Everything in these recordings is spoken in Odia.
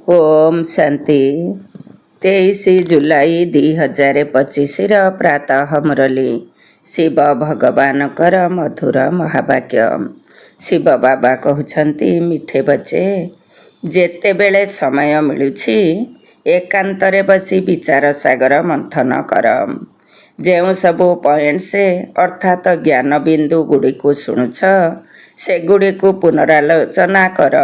ओम शांति 23 जुलाई 2025 प्रातः मुरली शिव भगवान कर मधुर महावाक्य। शिव बाबा कहते मिठे बच्चे जेते बेले समय मिलुछि एकांतरे बसी विचार सागर मंथन कर। जो सबू पॉइंट से अर्थात ज्ञान बिंदु गुड़ी को शुणुछ से गुड़ी को पुनरालोचना कर।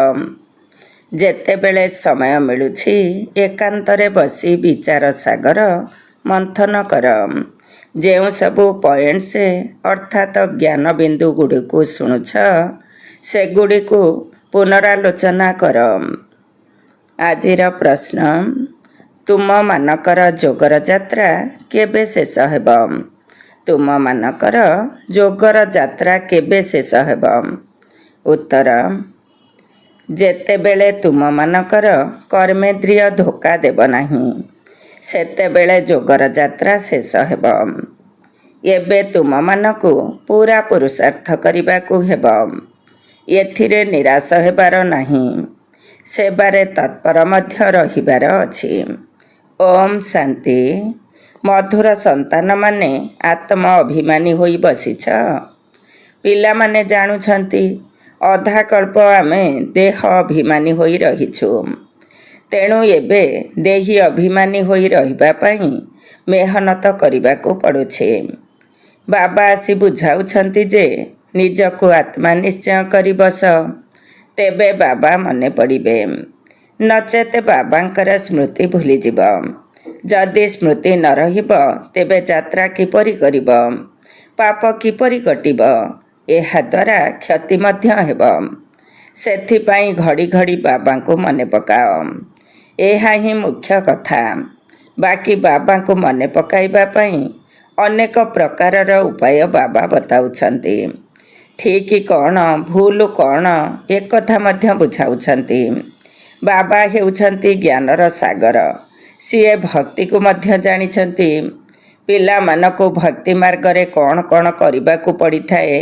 जेते बेले समय मिलुछि एकांतरे बसी विचार सागर मंथन कर। जो सबू पॉइंट से अर्थात ज्ञान बिंदु गुड़ी को शुणुछ से गुड़ी को पुनरालोचना कर। आजिर प्रश्न तुम मानकर जोगर यात्रा केबे शेष हेब? तुम मानकर जोगर यात्रा केबे शेष हेब? उत्तर जेते बेले तुम मानकर कर्मेन्द्रिय धोखा देव नाही सेते बेले जोगर यात्रा शेष हेब। एबे तुम मानकु पूरा पुरुषार्थ करने को हेब। एथिरे निराश हेबार नाही, सेबारे तत्पर मध्य रहिबार अछि। ओम शांति। मधुर संतान माने आत्म अभिमानी होई बसिछ। पिला माने जानुछंती अधा कल्प आमे देह अभिमानी होई रहिछु, तेणु एबे देही अभिमानी होई रहिबा पई मेहनत करिबा को पड़ुछे। बाबा आसी बुझाउछंती जे निजको आत्मा निश्चय करि बस, तेबे बाबा मने पड़िबे, नचेत बाबांकर स्मृति भूली जीव। जदि स्मृति न रहिब तेबे यात्रा किपरि करिब, पाप किपरि कटिब, एहा द्वारा क्षति मध्य हेब। सेथिपाई घड़ी घड़ी बाबा को मने पकाओ, एहा ही मुख्य कथा। बाकी बाबा को मने पकाइबा पई अनेक प्रकारर उपाय बाबा बताउछंती। ठीक कौन भूल कौन एक कथा मध्य बुझाउछंती। बाबा हेउछंती ज्ञानर सागर, सीए भक्ति को मध्य जानिछंती। पिला मानको भक्ति मार्ग रे कौन कौन करबा को पड़ी थाए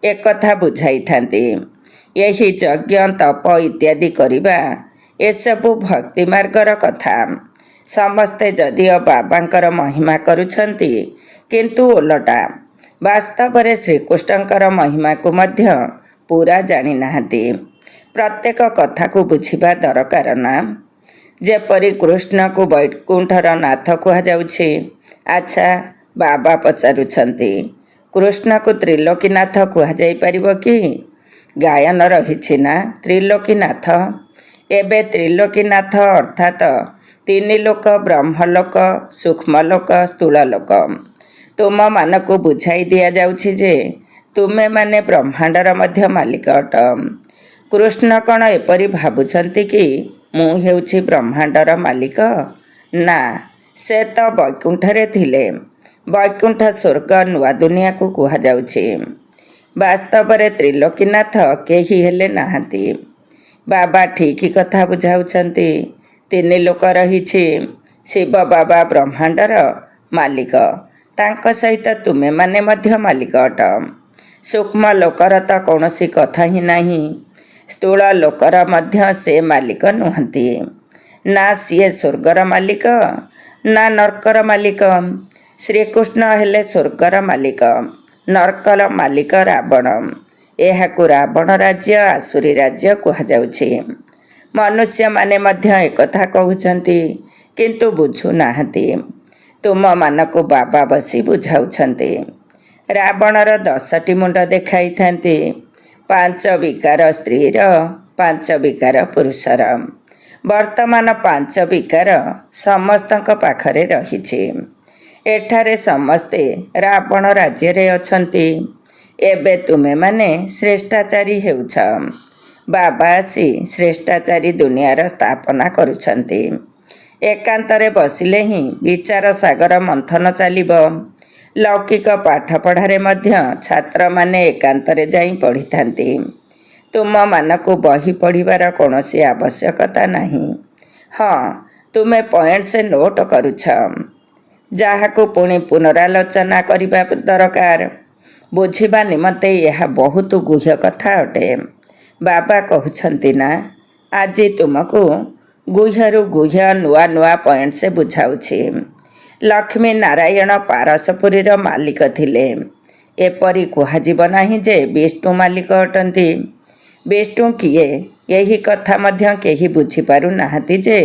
एक कथा बुझाई थांती। यही यज्ञ तप इत्यादि करिबा एसबु भक्ति मार्गर कथा। समस्ते जदिओ बाबांकर महिमा करुछंती किंतु ओलटा वास्तव रे श्रीकृष्णकर महिमा को मध्य पूरा जानी नाहंती। प्रत्येक कथा को बुझिबा दरकार ना। जेपरि कृष्ण को वैकुंठर नाथ कहा जाउछि। अच्छा बाबा पचारुछंती कृष्ण को त्रिलोकीनाथ कहा जाई परिबो कि? गायन रहिछि ना त्रिलोकीनाथ। एबे त्रिलोकीनाथ अर्थात तीन लोक, ब्रह्मलोक, सूक्ष्मलोक, स्थूललोक। तुम मानको बुझाई दिया जाउछि जे तुमे माने ब्रह्मांडर मध्य मालिक अट। कृष्ण कण एपरि भाबुछंती कि मु हेउछि ब्रह्मांडर मालिक? ना, से तो वैकुंठरे थिले। वैकुंठ स्वर्ग नुआ दुनिया को कहा जाउछि। वास्तव रे त्रिलोकीनाथ केही हेले नाहंती। बाबा ठीक कथा बुझाउछंती। तीन लोक रहिछि। शिव बाबा ब्रह्मांडर मालिक, तांक सहित तुमे माने मध्य मालिक अट। सूक्ष्म लोकर तो कौनसी कथा ही नाही। स्थूल लोकर मध्य से मालिक नुहंती। ना सीए स्वर्गर मालिक ना नरकर मालिक। श्रीकृष्ण हेले स्वर्गर मालिक, नरकर मालिक रावण। एहाकु रावण राज्य, आसुरी राज्य कहा जाउछि। मनुष्य माने मध्य एकथा कहउछंती किंतु बुझु नाहंती। तुम मानको बाबा बसी बुझाउछंती। रावणर 10टी मुंड देखाई थांती। 5 विकार स्त्रीर, 5 विकार पुरुषर। वर्तमान 5 विकार समस्तक पाखरे रहिछि। एठारे समस्ते रावण राज्य रे अछंती। एबे तुमे माने श्रेष्ठाचारी हेउछ। बाबा आसी श्रेष्ठाचारी दुनियार स्थापना करुछंती। एकांतरे बसिले ही विचार सागर मंथन चलिब। लौकिक पाठ पढ़ारे मध्य छात्र माने एकांतरे जाई पढ़ी थांती। तुम मानको बही पढ़िबार कौनसी आवश्यकता नहीं। हाँ, तुमे पॉइंट से नोट करुछ, जाहाको पुणी पुनरालोचना करिबा दरकार। बुझिबा निमते यह बहुत गुह्य कथा अटे। बाबा कहउछंती ना, आज तुमको ଗୁହ୍ୟରୁ ଗୁହ୍ୟ ନୂଆ ନୂଆ ପଏଣ୍ଟ ସେ ବୁଝାଉଛି। ଲକ୍ଷ୍ମୀ ନାରାୟଣ ପାରସପୁରୀର ମାଲିକ ଥିଲେ। ଏପରି କୁହାଯିବ ନାହିଁ ଯେ ବିଷ୍ଣୁ ମାଲିକ ଅଟନ୍ତି। ବିଷ୍ଣୁ କିଏ ଏହି କଥା ମଧ୍ୟ କେହି ବୁଝିପାରୁନାହାନ୍ତି ଯେ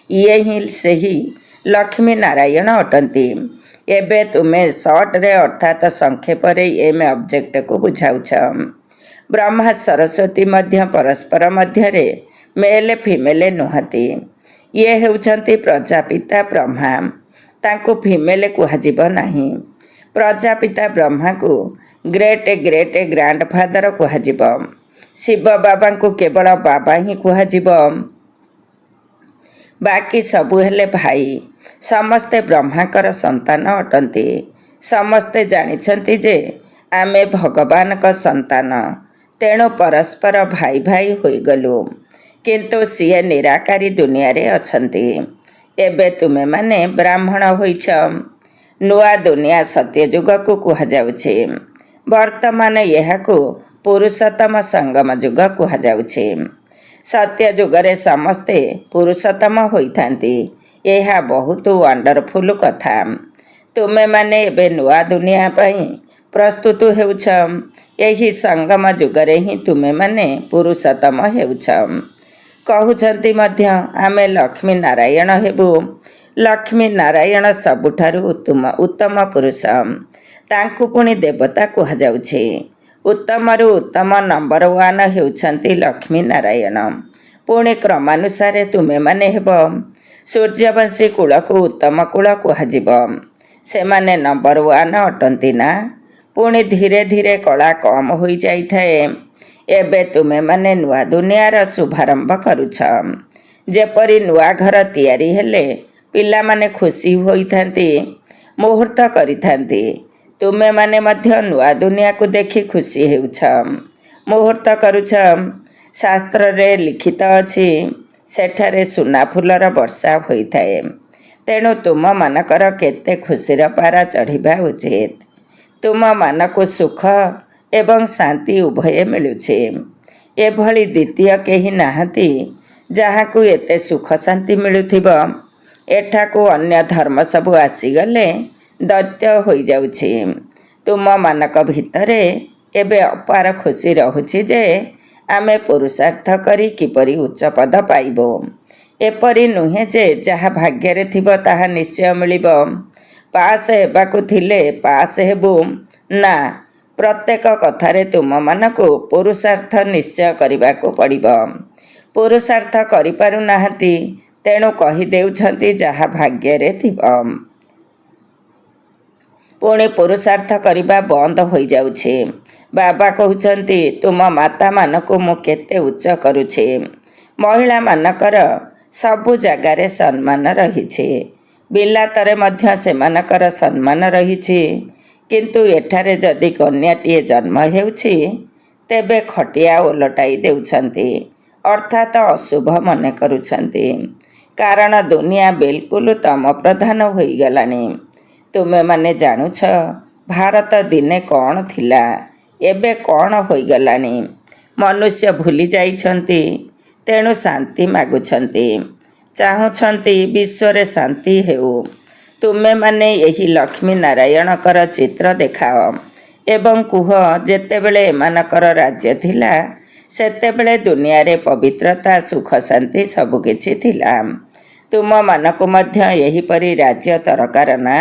ଇଏ ହିଁ ସେହି ଲକ୍ଷ୍ମୀ ନାରାୟଣ ଅଟନ୍ତି। ଏବେ ତୁମେ ସର୍ଟରେ ଅର୍ଥାତ୍ ସଂକ୍ଷେପରେ ଏମ୍ ଅବଜେକ୍ଟକୁ ବୁଝାଉଛ। ବ୍ରହ୍ମା ସରସ୍ୱତୀ ମଧ୍ୟ ପରସ୍ପର ମଧ୍ୟରେ ମେଲ୍ ଫିମେଲ୍ ନୁହନ୍ତି। ଇଏ ହେଉଛନ୍ତି ପ୍ରଜାପିତା ବ୍ରହ୍ମା, ତାଙ୍କୁ ଫିମେଲ୍ କୁହାଯିବ ନାହିଁ। ପ୍ରଜାପିତା ବ୍ରହ୍ମାକୁ ଗ୍ରେଟ୍ ଗ୍ରେଟ୍ ଗ୍ରାଣ୍ଡଫାଦର କୁହାଯିବ। ଶିବ ବାବାଙ୍କୁ କେବଳ ବାବା ହିଁ କୁହାଯିବ। ବାକି ସବୁ ହେଲେ ଭାଇ। ସମସ୍ତେ ବ୍ରହ୍ମାଙ୍କର ସନ୍ତାନ ଅଟନ୍ତି। ସମସ୍ତେ ଜାଣିଛନ୍ତି ଯେ ଆମେ ଭଗବାନଙ୍କ ସନ୍ତାନ, ତେଣୁ ପରସ୍ପର ଭାଇ ଭାଇ ହୋଇଗଲୁ। କିନ୍ତୁ ସିଏ ନିରାକାରୀ ଦୁନିଆରେ ଅଛନ୍ତି। ଏବେ ତୁମେମାନେ ବ୍ରାହ୍ମଣ ହୋଇଛ। ନୂଆ ଦୁନିଆ ସତ୍ୟଯୁଗକୁ କୁହାଯାଉଛି। ବର୍ତ୍ତମାନ ଏହାକୁ ପୁରୁଷୋତ୍ତମ ସଙ୍ଗମ ଯୁଗ କୁହାଯାଉଛି। ସତ୍ୟଯୁଗରେ ସମସ୍ତେ ପୁରୁଷୋତ୍ତମ ହୋଇଥାନ୍ତି। ଏହା ବହୁତ ୱାଣ୍ଡରଫୁଲ୍ କଥା। ତୁମେମାନେ ଏବେ ନୂଆ ଦୁନିଆ ପାଇଁ ପ୍ରସ୍ତୁତ ହେଉଛ। ଏହି ସଙ୍ଗମ ଯୁଗରେ ହିଁ ତୁମେମାନେ ପୁରୁଷୋତ୍ତମ ହେଉଛ। କହୁଛନ୍ତି ମଧ୍ୟ ଆମେ ଲକ୍ଷ୍ମୀ ନାରାୟଣ ହେବୁ। ଲକ୍ଷ୍ମୀ ନାରାୟଣ ସବୁଠାରୁ ଉତ୍ତମ ପୁରୁଷ। ତାଙ୍କୁ ପୁଣି ଦେବତା କୁହାଯାଉଛି। ଉତ୍ତମରୁ ଉତ୍ତମ ନମ୍ବର 1 ହେଉଛନ୍ତି ଲକ୍ଷ୍ମୀ ନାରାୟଣ। ପୁଣି କ୍ରମାନୁସାରେ ତୁମେମାନେ ହେବ। ସୂର୍ଯ୍ୟବଂଶୀ କୁଳକୁ ଉତ୍ତମ କୁଳ କୁହାଯିବ। ସେମାନେ ନମ୍ବର 1 ଅଟନ୍ତି ନା? ପୁଣି ଧୀରେ ଧୀରେ କଳା କମ୍ ହୋଇଯାଇଥାଏ। ଏବେ ତୁମେମାନେ ନୂଆ ଦୁନିଆର ଶୁଭାରମ୍ଭ କରୁଛ। ଯେପରି ନୂଆ ଘର ତିଆରି ହେଲେ ପିଲାମାନେ ଖୁସି ହୋଇଥାନ୍ତି, ମୁହୂର୍ତ୍ତ କରିଥାନ୍ତି। ତୁମେମାନେ ମଧ୍ୟ ନୂଆ ଦୁନିଆକୁ ଦେଖି ଖୁସି ହେଉଛ, ମୁହୂର୍ତ୍ତ କରୁଛ। ଶାସ୍ତ୍ରରେ ଲିଖିତ ଅଛି, ସେଠାରେ ସୁନା ଫୁଲର ବର୍ଷା ହୋଇଥାଏ। ତେଣୁ ତୁମମାନଙ୍କର କେତେ ଖୁସିର ପାରା ଚଢ଼ିବା ଉଚିତ। ତୁମମାନଙ୍କୁ ସୁଖ ଏବଂ ଶାନ୍ତି ଉଭୟ ମିଳୁଛି। ଏଭଳି ଦ୍ୱିତୀୟ କେହି ନାହାନ୍ତି ଯାହାକୁ ଏତେ ସୁଖ ଶାନ୍ତି ମିଳୁଥିବ। ଏଠାକୁ ଅନ୍ୟ ଧର୍ମ ସବୁ ଆସିଗଲେ ଦୈତ୍ୟ ହୋଇଯାଉଛି। ତୁମମାନଙ୍କ ଭିତରେ ଏବେ ଅପାର ଖୁସି ରହୁଛି ଯେ ଆମେ ପୁରୁଷାର୍ଥ କରି କିପରି ଉଚ୍ଚ ପଦ ପାଇବୁ। ଏପରି ନୁହେଁ ଯେ ଯାହା ଭାଗ୍ୟରେ ଥିବ ତାହା ନିଶ୍ଚୟ ମିଳିବ। ପାସ୍ ହେବାକୁ ଥିଲେ ପାସ୍ ହେବୁ ନା, ପ୍ରତ୍ୟେକ କଥାରେ ତୁମମାନଙ୍କୁ ପୁରୁଷାର୍ଥ ନିଶ୍ଚୟ କରିବାକୁ ପଡ଼ିବ। ପୁରୁଷାର୍ଥ କରିପାରୁନାହାନ୍ତି, ତେଣୁ କହିଦେଉଛନ୍ତି ଯାହା ଭାଗ୍ୟରେ ଥିବ। ପୁଣି ପୁରୁଷାର୍ଥ କରିବା ବନ୍ଦ ହୋଇଯାଉଛି। ବାବା କହୁଛନ୍ତି ତୁମ ମାତାମାନଙ୍କୁ ମୁଁ କେତେ ଉଚ୍ଚ କରୁଛି। ମହିଳାମାନଙ୍କର ସବୁ ଜାଗାରେ ସମ୍ମାନ ରହିଛି। ବିଲାତରେ ମଧ୍ୟ ସେମାନଙ୍କର ସମ୍ମାନ ରହିଛି। କିନ୍ତୁ ଏଠାରେ ଯଦି କନ୍ୟାଟିଏ ଜନ୍ମ ହେଉଛି, ତେବେ ଖଟିଆ ଓଲଟାଇ ଦେଉଛନ୍ତି, ଅର୍ଥାତ୍ ଅଶୁଭ ମନେ କରୁଛନ୍ତି। କାରଣ ଦୁନିଆ ବିଲକୁଲ ତମ ପ୍ରଧାନ ହୋଇଗଲାଣି। ତୁମେମାନେ ଜାଣୁଛ ଭାରତ ଦିନେ କ'ଣ ଥିଲା, ଏବେ କ'ଣ ହୋଇଗଲାଣି। ମନୁଷ୍ୟ ଭୁଲି ଯାଇଛନ୍ତି, ତେଣୁ ଶାନ୍ତି ମାଗୁଛନ୍ତି, ଚାହୁଁଛନ୍ତି ବିଶ୍ୱରେ ଶାନ୍ତି ହେଉ। ତୁମେମାନେ ଏହି ଲକ୍ଷ୍ମୀ ନାରାୟଣଙ୍କର ଚିତ୍ର ଦେଖାଅ ଏବଂ କୁହ ଯେତେବେଳେ ଏମାନଙ୍କର ରାଜ୍ୟ ଥିଲା, ସେତେବେଳେ ଦୁନିଆରେ ପବିତ୍ରତା, ସୁଖ, ଶାନ୍ତି ସବୁକିଛି ଥିଲା। ତୁମମାନଙ୍କୁ ମଧ୍ୟ ଏହିପରି ରାଜ୍ୟ ଦରକାର ନା?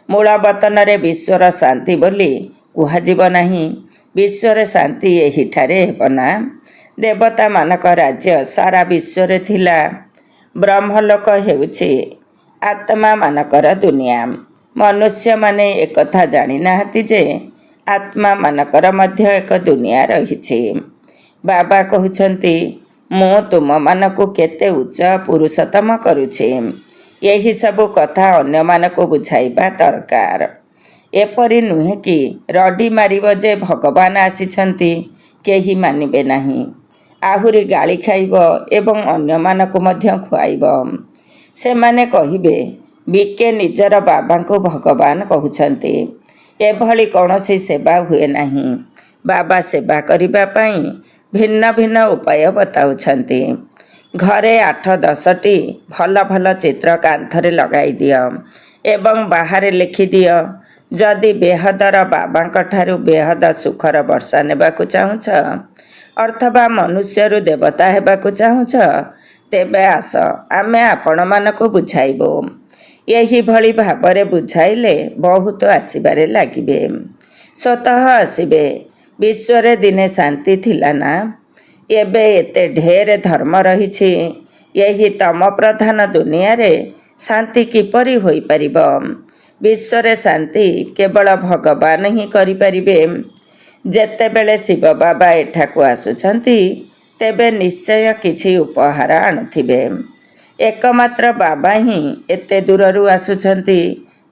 ମୂଳ ବତନରେ ବିଶ୍ୱର ଶାନ୍ତି ବୋଲି କୁହାଯିବ ନାହିଁ। ବିଶ୍ୱରେ ଶାନ୍ତି ଏହିଠାରେ ହେବ ନା? ଦେବତାମାନଙ୍କ ରାଜ୍ୟ ସାରା ବିଶ୍ୱରେ ଥିଲା। ବ୍ରହ୍ମଲୋକ ହେଉଛି ଆତ୍ମାମାନଙ୍କର ଦୁନିଆ। ମନୁଷ୍ୟମାନେ ଏକଥା ଜାଣିନାହାନ୍ତି ଯେ ଆତ୍ମାମାନଙ୍କର ମଧ୍ୟ ଏକ ଦୁନିଆ ରହିଛି। ବାବା କହୁଛନ୍ତି ମୁଁ ତୁମମାନଙ୍କୁ କେତେ ଉଚ୍ଚ ପୁରୁଷୋତ୍ତମ କରୁଛି। ଏହି ସବୁ କଥା ଅନ୍ୟମାନଙ୍କୁ ବୁଝାଇବା ଦରକାର। ଏପରି ନୁହେଁ କି ରଡ଼ି ମାରିବ ଯେ ଭଗବାନ ଆସିଛନ୍ତି, କେହି ମାନିବେ ନାହିଁ। ଆହୁରି ଗାଳି ଖାଇବ ଏବଂ ଅନ୍ୟମାନଙ୍କୁ ମଧ୍ୟ ଖୁଆଇବ। ସେମାନେ କହିବେ ବିକେ ନିଜର ବାବାଙ୍କୁ ଭଗବାନ କହୁଛନ୍ତି। ଏଭଳି କୌଣସି ସେବା ହୁଏ ନାହିଁ। ବାବା ସେବା କରିବା ପାଇଁ ଭିନ୍ନ ଭିନ୍ନ ଉପାୟ ବତାଉଛନ୍ତି। ଘରେ 8-10ଟି ଭଲ ଭଲ ଚିତ୍ର କାନ୍ଥରେ ଲଗାଇ ଦିଅ ଏବଂ ବାହାରେ ଲେଖିଦିଅ, ଯଦି ବେହଦର ବାବାଙ୍କ ଠାରୁ ବେହଦ ସୁଖର ବର୍ଷା ନେବାକୁ ଚାହୁଁଛ ଅଥବା ମନୁଷ୍ୟରୁ ଦେବତା ହେବାକୁ ଚାହୁଁଛ, ତେବେ ଆସ ଆମେ ଆପଣମାନଙ୍କୁ ବୁଝାଇବୁ। ଏହିଭଳି ଭାବରେ ବୁଝାଇଲେ ବହୁତ ଆସିବାରେ ଲାଗିବେ, ସ୍ୱତଃ ଆସିବେ। ବିଶ୍ୱରେ ଦିନେ ଶାନ୍ତି ଥିଲା ନା? ଏବେ ଏତେ ଢେର ଧର୍ମ ରହିଛି। ଏହି ତମ ପ୍ରଧାନ ଦୁନିଆରେ ଶାନ୍ତି କିପରି ହୋଇପାରିବ? ବିଶ୍ୱରେ ଶାନ୍ତି କେବଳ ଭଗବାନ ହିଁ କରିପାରିବେ। ଯେତେବେଳେ ଶିବ ବାବା ଏଠାକୁ ଆସୁଛନ୍ତି ତେବେ ନିଶ୍ଚୟ କିଛି ଉପହାର ଆଣୁଥିବେ। ଏକମାତ୍ର ବାବା ହିଁ ଏତେ ଦୂରରୁ ଆସୁଛନ୍ତି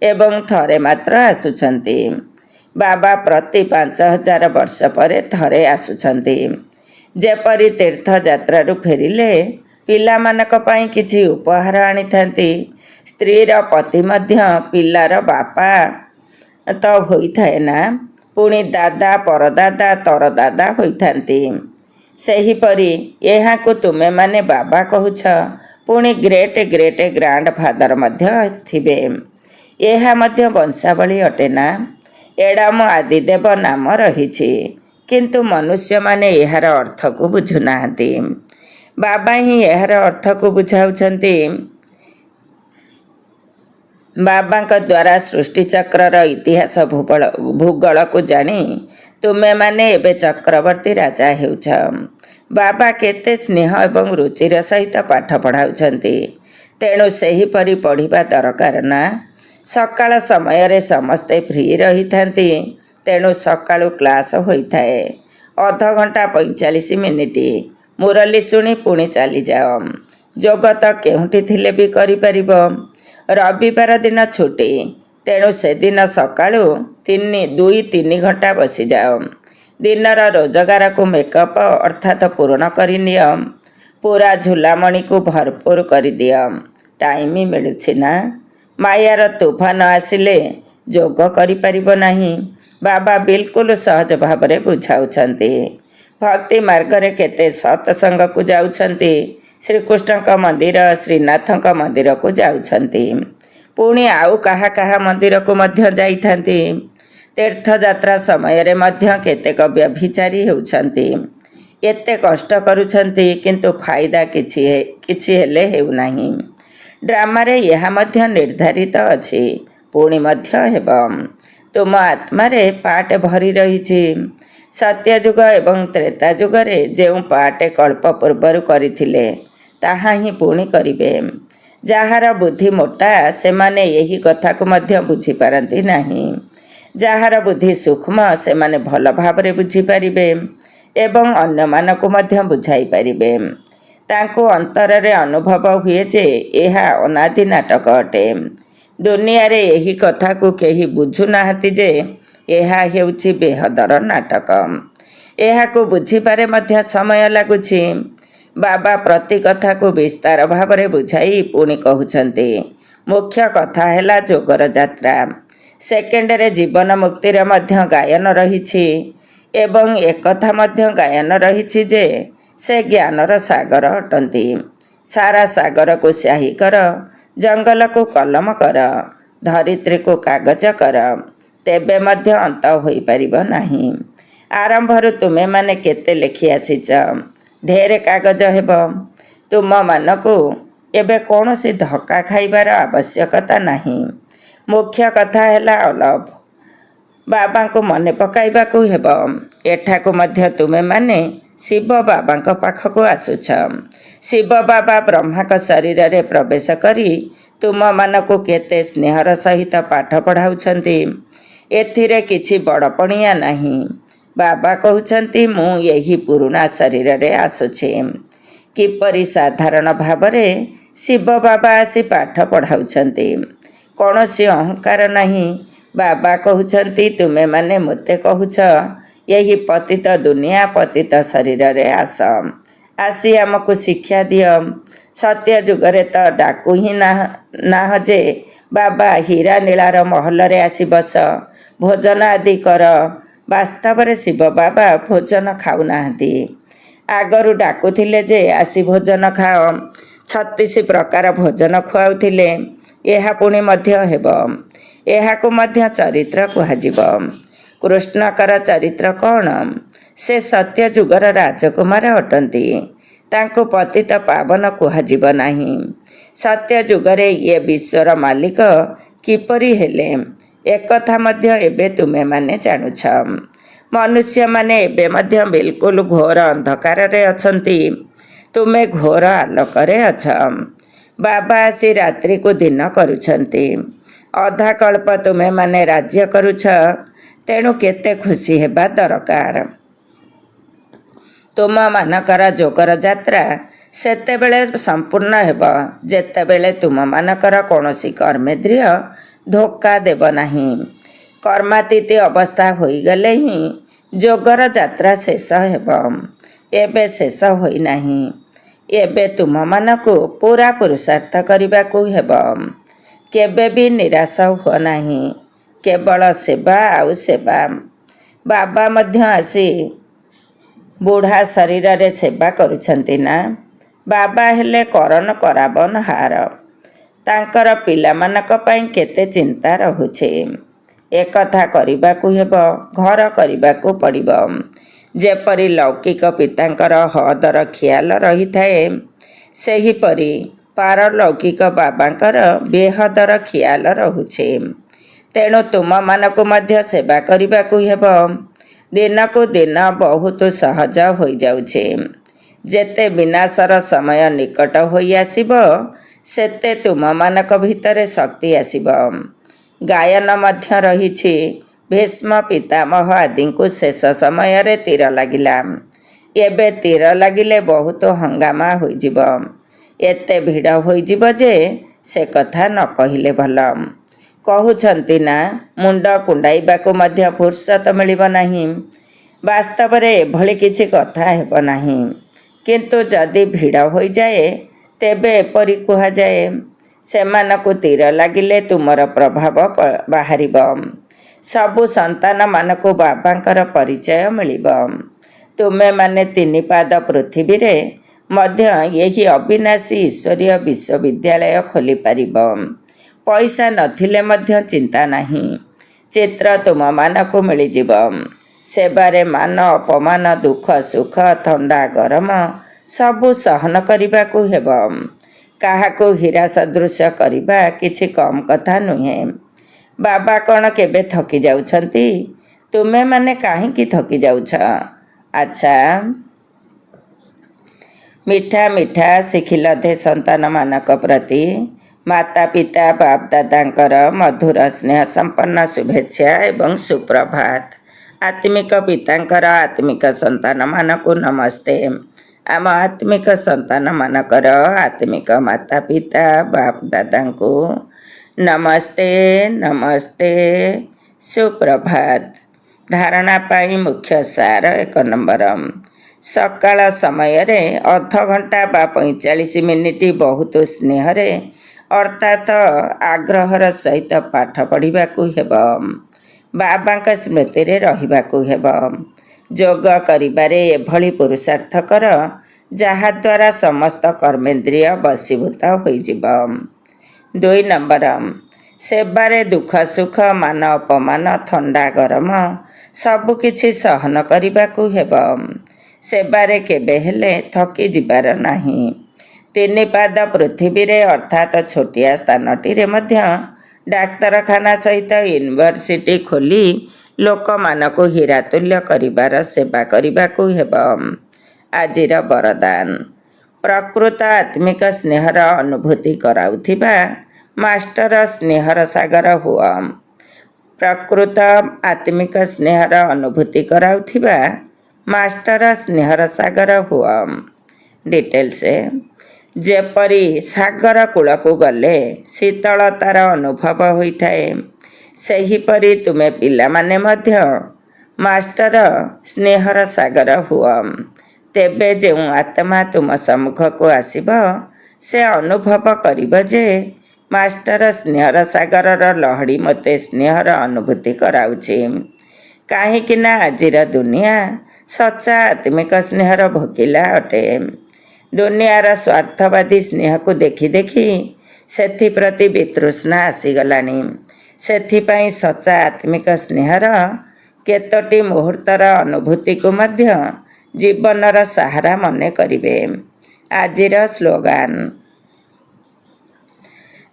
ଏବଂ ଥରେ ମାତ୍ର ଆସୁଛନ୍ତି। ବାବା ପ୍ରତି 5000 ବର୍ଷ ପରେ ଥରେ ଆସୁଛନ୍ତି। ଯେପରି ତୀର୍ଥଯାତ୍ରାରୁ ଫେରିଲେ ପିଲାମାନଙ୍କ ପାଇଁ କିଛି ଉପହାର ଆଣିଥାନ୍ତି, ସ୍ତ୍ରୀର ପତି ମଧ୍ୟ ପିଲାର ବାପା ତ ହୋଇଥାଏ ନା, ପୁଣି ଦାଦା, ପରଦାଦା, ତରଦାଦା ହୋଇଥାନ୍ତି। ସେହିପରି ଏହାକୁ ତୁମେମାନେ ବାବା କହୁଛ, ପୁଣି ଗ୍ରେଟ୍ ଗ୍ରେଟ୍ ଗ୍ରାଣ୍ଡ ଫାଦର ମଧ୍ୟ ଥିବେ। ଏହା ମଧ୍ୟ ବଂଶାବଳୀ ଅଟେ ନା? ଏଡମ ଆଦିଦେବ ନାମ ରହିଛି, କିନ୍ତୁ ମନୁଷ୍ୟମାନେ ଏହାର ଅର୍ଥକୁ ବୁଝୁନାହାନ୍ତି। ବାବା ହିଁ ଏହାର ଅର୍ଥକୁ ବୁଝାଉଛନ୍ତି। ବାବାଙ୍କ ଦ୍ୱାରା ସୃଷ୍ଟିଚକ୍ରର ଇତିହାସ ଭୂଗୋଳକୁ ଜାଣି ତୁମେମାନେ ଏବେ ଚକ୍ରବର୍ତ୍ତୀ ରାଜା ହେଉଛ। ବାବା କେତେ ସ୍ନେହ ଏବଂ ରୁଚିର ସହିତ ପାଠ ପଢ଼ାଉଛନ୍ତି, ତେଣୁ ସେହିପରି ପଢ଼ିବା ଦରକାର ନା? ସକାଳ ସମୟରେ ସମସ୍ତେ ଫ୍ରି ରହିଥାନ୍ତି, ତେଣୁ ସକାଳୁ କ୍ଲାସ ହୋଇଥାଏ। ଅଧଘଣ୍ଟା 45 ମିନିଟ୍ ମୁରଲି ଶୁଣି ପୁଣି ଚାଲିଯାଅ। ଯୋଗ ତ କେଉଁଠି ଥିଲେ ବି କରିପାରିବ। ରବିବାର ଦିନ ଛୁଟି, ତେଣୁ ସେଦିନ ସକାଳୁ 2-3 ଘଣ୍ଟା ବସିଯାଅ। ଦିନର ରୋଜଗାରକୁ ମେକଅପ୍ ଅର୍ଥାତ୍ ପୂରଣ କରିନିଅ। ପୁରା ଝୁଲାମଣିକୁ ଭରପୁର କରିଦିଅ। ଟାଇମ ମିଳୁଛି ନା? ମାୟାର ତୁଫାନ ଆସିଲେ ଯୋଗ କରିପାରିବ ନାହିଁ। ବାବା ବିଲକୁଲ ସହଜ ଭାବରେ ବୁଝାଉଛନ୍ତି। ଭକ୍ତି ମାର୍ଗରେ କେତେ ସତ୍ସଙ୍ଗକୁ ଯାଉଛନ୍ତି, ଶ୍ରୀକୃଷ୍ଣଙ୍କ ମନ୍ଦିର, ଶ୍ରୀନାଥଙ୍କ ମନ୍ଦିରକୁ ଯାଉଛନ୍ତି, ପୁଣି ଆଉ କାହା କାହା ମନ୍ଦିରକୁ ମଧ୍ୟ ଯାଇଥାନ୍ତି। ତୀର୍ଥଯାତ୍ରା ସମୟରେ ମଧ୍ୟ କେତେକ ବ୍ୟଭିଚାରୀ ହେଉଛନ୍ତି। ଏତେ କଷ୍ଟ କରୁଛନ୍ତି, କିନ୍ତୁ ଫାଇଦା କିଛି ହେଲେ ହେଉନାହିଁ। ଡ୍ରାମାରେ ଏହା ମଧ୍ୟ ନିର୍ଦ୍ଧାରିତ ଅଛି, ପୁଣି ମଧ୍ୟ ହେବ। ତୁମ ଆତ୍ମାରେ ପାର୍ଟ ଭରି ରହିଛି। ସତ୍ୟଯୁଗ ଏବଂ ତ୍ରେତା ଯୁଗରେ ଯେଉଁ ପାର୍ଟ କଳ୍ପ ପୂର୍ବରୁ କରିଥିଲେ ତାହା ହିଁ ପୁଣି କରିବେ। ଯାହାର ବୁଦ୍ଧି ମୋଟା ସେମାନେ ଏହି କଥାକୁ ମଧ୍ୟ ବୁଝିପାରନ୍ତି ନାହିଁ। ଯାହାର ବୁଦ୍ଧି ସୂକ୍ଷ୍ମ ସେମାନେ ଭଲ ଭାବରେ ବୁଝିପାରିବେ ଏବଂ ଅନ୍ୟମାନଙ୍କୁ ମଧ୍ୟ ବୁଝାଇ ପାରିବେ। ତାଙ୍କୁ ଅନ୍ତରରେ ଅନୁଭବ ହୁଏ ଯେ ଏହା ଅନାଦି ନାଟକ ଅଟେ। ଦୁନିଆରେ ଏହି କଥାକୁ କେହି ବୁଝୁନାହାନ୍ତି ଯେ ଏହା ହେଉଛି ବେହଦର ନାଟକ। ଏହାକୁ ବୁଝିବାରେ ମଧ୍ୟ ସମୟ ଲାଗୁଛି। ବାବା ପ୍ରତି କଥାକୁ ବିସ୍ତାର ଭାବରେ ବୁଝାଇ ପୁଣି କହୁଛନ୍ତି, ମୁଖ୍ୟ କଥା ହେଲା ଯୋଗର ଯାତ୍ରା। ସେକେଣ୍ଡରେ ଜୀବନ ମୁକ୍ତିର ମଧ୍ୟ ଗାୟନ ରହିଛି ଏବଂ ଏକଥା ମଧ୍ୟ ଗାୟନ ରହିଛି ଯେ ସେ ଜ୍ଞାନର ସାଗର ଅଟନ୍ତି। ସାରା ସାଗରକୁ ସ୍ୟାହି କର, ଜଙ୍ଗଲକୁ କଲମ କର, ଧରିତ୍ରୀକୁ କାଗଜ କର, ତେବେ ମଧ୍ୟ ଅନ୍ତ ହୋଇପାରିବ ନାହିଁ। ଆରମ୍ଭରୁ ତୁମେମାନେ କେତେ ଲେଖି ଆସିଛ, ଢେର କାଗଜ ହେବ। ତୁମମାନଙ୍କୁ ଏବେ କୌଣସି ଧକ୍କା ଖାଇବାର ଆବଶ୍ୟକତା ନାହିଁ। ମୁଖ୍ୟ କଥା ହେଲା ଅଲଭ ବାବାଙ୍କୁ ମନେ ପକାଇବାକୁ ହେବ। ଏଠାକୁ ମଧ୍ୟ ତୁମେମାନେ ଶିବ ବାବାଙ୍କ ପାଖକୁ ଆସୁଛ। ଶିବ ବାବା ବ୍ରହ୍ମାଙ୍କ ଶରୀରରେ ପ୍ରବେଶ କରି ତୁମମାନଙ୍କୁ କେତେ ସ୍ନେହର ସହିତ ପାଠ ପଢ଼ାଉଛନ୍ତି। ଏଥିରେ କିଛି ବଡ଼ପଣିଆ ନାହିଁ। ବାବା କହୁଛନ୍ତି, ମୁଁ ଏହି ପୁରୁଣା ଶରୀରରେ ଆସୁଛି। କିପରି ସାଧାରଣ ଭାବରେ ଶିବ ବାବା ଆସି ପାଠ ପଢ଼ାଉଛନ୍ତି। କୌଣସି ଅହଙ୍କାର ନାହିଁ। ବାବା କହୁଛନ୍ତି, ତୁମେମାନେ ମୋତେ କହୁଛ, ଏହି ପତିତ ଦୁନିଆ ପତିତ ଶରୀରରେ ଆସ। ଆସି ଆମକୁ ଶିକ୍ଷା ଦିଅ। ସତ୍ୟ ଯୁଗରେ ତ ଡାକୁ ହିଁ ନାହ ଯେ ବାବା ହୀରା ନୀଳାର ମହଲରେ ଆସି ବସ, ଭୋଜନ ଆଦି କର। ବାସ୍ତବରେ ଶିବ ବାବା ଭୋଜନ ଖାଉନାହାନ୍ତି। ଆଗରୁ ଡାକୁଥିଲେ ଯେ ଆସି ଭୋଜନ ଖାଅ, 36 ପ୍ରକାର ଭୋଜନ ଖୁଆଉଥିଲେ। ଏହା ପୁଣି ମଧ୍ୟ ହେବ। ଏହାକୁ ମଧ୍ୟ ଚରିତ୍ର କୁହାଯିବ। କୃଷ୍ଣଙ୍କର ଚରିତ୍ର କ'ଣ? ସେ ସତ୍ୟ ଯୁଗର ରାଜକୁମାର ଅଟନ୍ତି। ତାଙ୍କୁ ପତିତ ପାବନ କୁହାଯିବ ନାହିଁ। ସତ୍ୟ ଯୁଗରେ ଇଏ ବିଶ୍ୱର ମାଲିକ କିପରି ହେଲେ, ଏକଥା ମଧ୍ୟ ଏବେ ତୁମେମାନେ ଜାଣୁଛ। ମନୁଷ୍ୟମାନେ ଏବେ ମଧ୍ୟ ବିଲକୁଲ ଘୋର ଅନ୍ଧକାରରେ ଅଛନ୍ତି। ତୁମେ ଘୋର ଆଲୋକରେ ଅଛ। ବାବା ଆସି ରାତ୍ରିକୁ ଦିନ କରୁଛନ୍ତି। ଅଧାକଳ୍ପ ତୁମେମାନେ ରାଜ୍ୟ କରୁଛ। ତେଣୁ କେତେ ଖୁସି ହେବା ଦରକାର। ତୁମମାନଙ୍କର ଯୋଗର ଯାତ୍ରା ସେତେବେଳେ ସମ୍ପୂର୍ଣ୍ଣ ହେବ ଯେତେବେଳେ ତୁମମାନଙ୍କର କୌଣସି କର୍ମେନ୍ଦ୍ରିୟ ଧୋକା ଦେବ ନାହିଁ। କର୍ମାତୀତ ଅବସ୍ଥା ହୋଇଗଲେ ହିଁ ଯୋଗର ଯାତ୍ରା ଶେଷ ହେବ। ଏବେ ଶେଷ ହୋଇନାହିଁ। ଏବେ ତୁମମାନଙ୍କୁ ପୁରା ପୁରୁଷାର୍ଥ କରିବାକୁ ହେବ। କେବେ ବି ନିରାଶ ହୁଅ ନାହିଁ। କେବଳ ସେବା ଆଉ ସେବା। ବାବା ମଧ୍ୟ ଆସି ବୁଢ଼ା ଶରୀରରେ ସେବା କରୁଛନ୍ତି ନା। ବାବା ହେଲେ କରନ କରାବନ ହାର। ତାଙ୍କର ପିଲାମାନଙ୍କ ପାଇଁ କେତେ ଚିନ୍ତା ରହୁଛି। ଏକଥା କରିବାକୁ ହେବ, ଘର କରିବାକୁ ପଡ଼ିବ। ଯେପରି ଲୌକିକ ପିତାଙ୍କର ହଦର ଖିଆଲ ରହିଥାଏ, ସେହିପରି ପାରଲୌକିକ ବାବାଙ୍କର ବେହଦର ଖିଆଲ ରହୁଛି। ତେଣୁ ତୁମମାନଙ୍କୁ ମଧ୍ୟ ସେବା କରିବାକୁ ହେବ। ଦିନକୁ ଦିନ ବହୁତ ସହଜ ହୋଇଯାଉଛି। ଯେତେ ବିନାଶର ସମୟ ନିକଟ ହୋଇ ଆସିବ, ସେତେ ତୁମମାନଙ୍କ ଭିତରେ ଶକ୍ତି ଆସିବ। ଗାୟନ ମଧ୍ୟ ରହିଛି। ଭୀଷ୍ମ ପିତାମହ ଆଦିଙ୍କୁ ଶେଷ ସମୟରେ ତୀର ଲାଗିଲା। ଏବେ ତୀର ଲାଗିଲେ ବହୁତ ହଙ୍ଗାମା ହୋଇଯିବ। ଏତେ ଭିଡ଼ ହୋଇଯିବ ଯେ ସେ କଥା ନ କହିଲେ ଭଲ। କହୁଛନ୍ତି ନା, ମୁଣ୍ଡ କୁଣ୍ଡାଇବାକୁ ମଧ୍ୟ ଫୁର୍ସତ ମିଳିବ ନାହିଁ। ବାସ୍ତବରେ ଏଭଳି କିଛି କଥା ହେବ ନାହିଁ। କିନ୍ତୁ ଯଦି ଭିଡ଼ ହୋଇଯାଏ, ତେବେ ଏପରି କୁହାଯାଏ, ସେମାନଙ୍କୁ ତୀର ଲାଗିଲେ ତୁମର ପ୍ରଭାବ ବାହାରିବ। ସବୁ ସନ୍ତାନମାନଙ୍କୁ ବାବାଙ୍କର ପରିଚୟ ମିଳିବ। ତୁମେମାନେ 3 ପାଦ ପୃଥିବୀରେ ମଧ୍ୟ ଏହି ଅବିନାଶୀ ଈଶ୍ୱରୀୟ ବିଶ୍ୱବିଦ୍ୟାଳୟ ଖୋଲିପାରିବ। ପଇସା ନଥିଲେ ମଧ୍ୟ ଚିନ୍ତା ନାହିଁ। ଚିତ୍ର ତୁମମାନଙ୍କୁ ମିଳିଯିବ। ସେବାରେ ମାନ ଅପମାନ, ଦୁଃଖ ସୁଖ, ଥଣ୍ଡା ଗରମ ସବୁ ସହନ କରିବାକୁ ହେବ। କାହାକୁ ହୀରା ସଦୃଶ କରିବା କିଛି କମ୍ କଥା ନୁହେଁ। ବାବା କ'ଣ କେବେ ଥକି ଯାଉଛନ୍ତି? ତୁମେମାନେ କାହିଁକି ଥକି ଯାଉଛ? ଆଚ୍ଛା, ମିଠା ମିଠା ଶିଖିଲଧେ ସନ୍ତାନମାନଙ୍କ ପ୍ରତି ମାତା ପିତା ବାପ ଦାଦାଙ୍କର ମଧୁର ସ୍ନେହ ସମ୍ପନ୍ନ ଶୁଭେଚ୍ଛା ଏବଂ ସୁପ୍ରଭାତ। ଆତ୍ମିକ ପିତାଙ୍କର ଆତ୍ମିକ ସନ୍ତାନମାନଙ୍କୁ ନମସ୍ତେ। ଆମ ଆତ୍ମିକ ସନ୍ତାନମାନଙ୍କର ଆତ୍ମିକ ମାତା ପିତା ବାପ ଦାଦାଙ୍କୁ ନମସ୍ତେ ନମସ୍ତେ, ସୁପ୍ରଭାତ। ଧାରଣା ପାଇଁ ମୁଖ୍ୟ ସାର 1 ନମ୍ବର। ସକାଳ ସମୟରେ ଅଧଘଣ୍ଟା ବା 45 ମିନିଟ୍ ବହୁତ ସ୍ନେହରେ ଅର୍ଥାତ୍ ଆଗ୍ରହର ସହିତ ପାଠ ପଢ଼ିବାକୁ ହେବ। ବାବାଙ୍କ ସ୍ମୃତିରେ ରହିବାକୁ ହେବ। ଯୋଗ କରିବାରେ ଏଭଳି ପୁରୁଷାର୍ଥ କର, ଯାହାଦ୍ୱାରା ସମସ୍ତ କର୍ମେନ୍ଦ୍ରିୟ ବଶୀଭୂତ ହୋଇଯିବ। 2 ନମ୍ବର। ସେବାରେ ଦୁଃଖ ସୁଖ, ମାନ ଅପମାନ, ଥଣ୍ଡା ଗରମ ସବୁକିଛି ସହନ କରିବାକୁ ହେବ। ସେବାରେ କେବେ ହେଲେ ଥକି ଯିବାର ନାହିଁ। 3 ପାଦ ପୃଥିବୀରେ ଅର୍ଥାତ୍ ଛୋଟିଆ ସ୍ଥାନଟିରେ ମଧ୍ୟ ଡାକ୍ତରଖାନା ସହିତ ୟୁନିଭର୍ସିଟି ଖୋଲି ଲୋକମାନଙ୍କୁ ହୀରାତୁଲ୍ୟ କରିବାର ସେବା କରିବାକୁ ହେବ। ଆଜିର ବରଦାନ। ପ୍ରକୃତ ଆତ୍ମିକ ସ୍ନେହର ଅନୁଭୂତି କରାଉଥିବା ମାଷ୍ଟର ସ୍ନେହର ସାଗର ହୁଅ। ପ୍ରକୃତ ଆତ୍ମିକ ସ୍ନେହର ଅନୁଭୂତି କରାଉଥିବା ମାଷ୍ଟର ସ୍ନେହର ସାଗର ହୁଅ। ଡିଟେଲ୍ସ। ଯେପରି ସାଗର କୂଳକୁ ଗଲେ ଶୀତଳତାର ଅନୁଭବ ହୋଇଥାଏ, ସେହିପରି ତୁମେ ପିଲାମାନେ ମଧ୍ୟ ମାଷ୍ଟର ସ୍ନେହର ସାଗର ହୁଅ। ତେବେ ଯେଉଁ ଆତ୍ମା ତୁମ ସମ୍ମୁଖକୁ ଆସିବ, ସେ ଅନୁଭବ କରିବ ଯେ ମାଷ୍ଟର ସ୍ନେହର ସାଗରର ଲହଡ଼ି ମୋତେ ସ୍ନେହର ଅନୁଭୂତି କରାଉଛି। କାହିଁକିନା ଆଜିର ଦୁନିଆ ସଚ୍ଚା ଆତ୍ମିକ ସ୍ନେହର ଭୋକିଲା ଅଟେ। ଦୁନିଆର ସ୍ୱାର୍ଥବାଦୀ ସ୍ନେହକୁ ଦେଖି ଦେଖି ସେଥିପ୍ରତି ବିତୃଷ୍ଣା ଆସିଗଲାଣି। ସେଥିପାଇଁ ସଚ୍ଚା ଆତ୍ମିକ ସ୍ନେହର କେତୋଟି ମୁହୂର୍ତ୍ତର ଅନୁଭୂତିକୁ ମଧ୍ୟ ଜୀବନର ସାହାରା ମନେ କରିବେ। ଆଜିର ସ୍ଲୋଗାନ,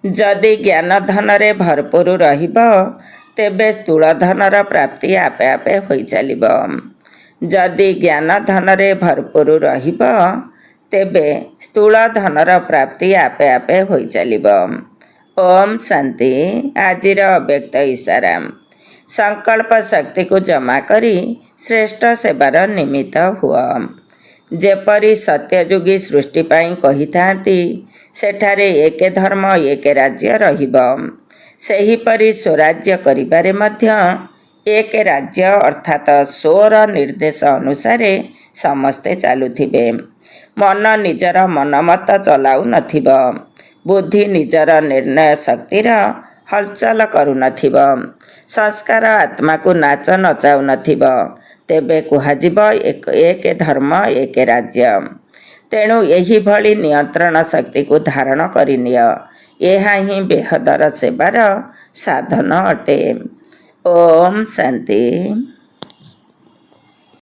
ଯଦି ଜ୍ଞାନ ଧନରେ ଭରପୁର ରହିବ ତେବେ ସ୍ଥୂଳ ଧନର ପ୍ରାପ୍ତି ଆପେ ଆପେ ହୋଇଚାଲିବ। ଯଦି ଜ୍ଞାନ ଧନରେ ଭରପୁର ରହିବ ତେବେ ସ୍ଥୂଳ ଧନର ପ୍ରାପ୍ତି ଆପେ ଆପେ ହୋଇଚାଲିବ। ଓମ୍ ଶାନ୍ତି। ଆଜିର ଅବ୍ୟକ୍ତ ଇସାରା, ସଂକଳ୍ପ ଶକ୍ତିକୁ ଜମା କରି ଶ୍ରେଷ୍ଠ ସେବାର ନିମିତ୍ତ ହୁଅ। ଯେପରି ସତ୍ୟଯୁଗୀ ସୃଷ୍ଟି ପାଇଁ କହିଥାନ୍ତି ସେଠାରେ ଏକ ଧର୍ମ ଏକ ରାଜ୍ୟ ରହିବ, ସେହିପରି ସ୍ୱରାଜ୍ୟ କରିବାରେ ମଧ୍ୟ ଏକ ରାଜ୍ୟ ଅର୍ଥାତ୍ ସ୍ୱର ନିର୍ଦ୍ଦେଶ ଅନୁସାରେ ସମସ୍ତେ ଚାଲୁଥିବେ। ମନ ନିଜର ମନମତ ଚଲାଉ ନଥିବ, ବୁଦ୍ଧି ନିଜର ନିର୍ଣ୍ଣୟ ଶକ୍ତିର ହଲଚଲ କରୁନଥିବ, ସଂସ୍କାର ଆତ୍ମାକୁ ନାଚ ନଚାଉ ନଥିବ, ତେବେ କୁହାଯିବ ଏକ ଧର୍ମ ଏକ ରାଜ୍ୟ। ତେଣୁ ଏହିଭଳି ନିୟନ୍ତ୍ରଣ ଶକ୍ତିକୁ ଧାରଣ କରିନିଅ। ଏହା ହିଁ ବେହଦର ସେବାର ସାଧନ ଅଟେ। ଓମ୍ ଶାନ୍ତି।